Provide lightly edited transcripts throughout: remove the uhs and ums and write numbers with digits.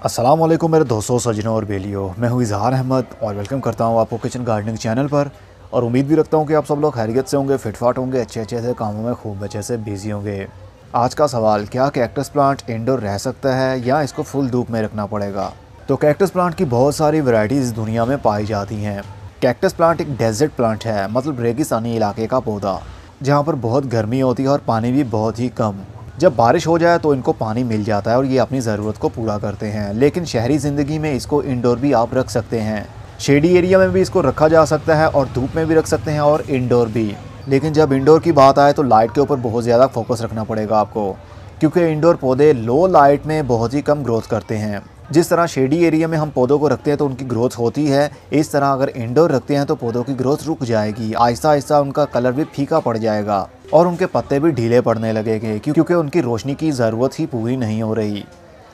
अस्सलाम वालेकुम मेरे दोस्तों, सज्जनों और बेलियों। मैं हूँ इजहार अहमद और वेलकम करता हूँ आपको किचन गार्डनिंग चैनल पर। और उम्मीद भी रखता हूँ कि आप सब लोग खैरियत से होंगे, फिटफाट होंगे, अच्छे से कामों में खूब अच्छे से बिजी होंगे। आज का सवाल, क्या कैक्टस प्लांट इंडोर रह सकता है या इसको फुल धूप में रखना पड़ेगा? तो कैक्टस प्लांट की बहुत सारी वैरायटीज़ इस दुनिया में पाई जाती हैं। कैक्टस प्लांट एक डेजर्ट प्लांट है, मतलब रेगिस्तानी इलाके का पौधा, जहाँ पर बहुत गर्मी होती है और पानी भी बहुत ही कम। जब बारिश हो जाए तो इनको पानी मिल जाता है और ये अपनी ज़रूरत को पूरा करते हैं। लेकिन शहरी ज़िंदगी में इसको इंडोर भी आप रख सकते हैं। शेडी एरिया में भी इसको रखा जा सकता है और धूप में भी रख सकते हैं और इंडोर भी। लेकिन जब इंडोर की बात आए तो लाइट के ऊपर बहुत ज़्यादा फोकस रखना पड़ेगा आपको, क्योंकि इंडोर पौधे लो लाइट में बहुत ही कम ग्रोथ करते हैं। जिस तरह शेडी एरिया में हम पौधों को रखते हैं तो उनकी ग्रोथ होती है, इस तरह अगर इंडोर रखते हैं तो पौधों की ग्रोथ रुक जाएगी। आहिस्ता आहिस्ता उनका कलर भी फीका पड़ जाएगा और उनके पत्ते भी ढीले पड़ने लगेंगे, क्योंकि उनकी रोशनी की ज़रूरत ही पूरी नहीं हो रही।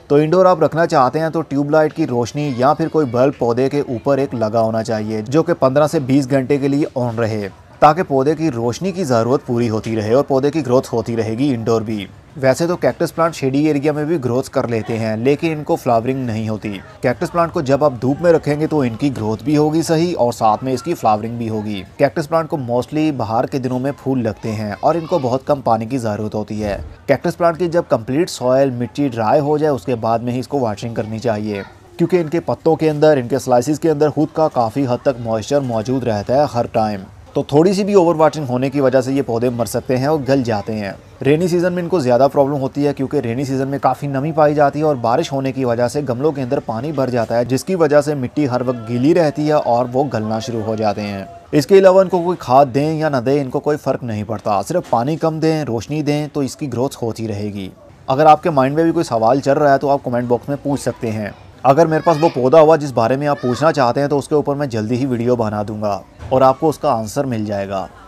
तो इंडोर आप रखना चाहते हैं तो ट्यूबलाइट की रोशनी या फिर कोई बल्ब पौधे के ऊपर एक लगा होना चाहिए, जो कि 15 से 20 घंटे के लिए ऑन रहे, ताकि पौधे की रोशनी की ज़रूरत पूरी होती रहे और पौधे की ग्रोथ होती रहेगी इंडोर भी। वैसे तो कैक्टस प्लांट शेडी एरिया में भी ग्रोथ कर लेते हैं, लेकिन इनको फ्लावरिंग नहीं होती। कैक्टस प्लांट को जब आप धूप में रखेंगे तो इनकी ग्रोथ भी होगी सही और साथ में इसकी फ्लावरिंग भी होगी। कैक्टस प्लांट को मोस्टली बाहर के दिनों में फूल लगते हैं और इनको बहुत कम पानी की ज़रूरत होती है। कैक्टस प्लांट की जब कंप्लीट सॉयल मिट्टी ड्राई हो जाए उसके बाद में ही इसको वाटरिंग करनी चाहिए, क्योंकि इनके पत्तों के अंदर, इनके स्लाइसिस के अंदर खुद का काफ़ी हद तक मॉइस्चर मौजूद रहता है हर टाइम। तो थोड़ी सी भी ओवर वाटरिंग होने की वजह से ये पौधे मर सकते हैं और गल जाते हैं। रेनी सीज़न में इनको ज़्यादा प्रॉब्लम होती है, क्योंकि रेनी सीज़न में काफ़ी नमी पाई जाती है और बारिश होने की वजह से गमलों के अंदर पानी भर जाता है, जिसकी वजह से मिट्टी हर वक्त गीली रहती है और वो गलना शुरू हो जाते हैं। इसके अलावा इनको कोई खाद दें या ना दें, इनको कोई फ़र्क नहीं पड़ता। सिर्फ पानी कम दें, रोशनी दें तो इसकी ग्रोथ होती रहेगी। अगर आपके माइंड में भी कोई सवाल चल रहा है तो आप कमेंट बॉक्स में पूछ सकते हैं। अगर मेरे पास वो पौधा हुआ जिस बारे में आप पूछना चाहते हैं तो उसके ऊपर मैं जल्दी ही वीडियो बना दूंगा और आपको उसका आंसर मिल जाएगा।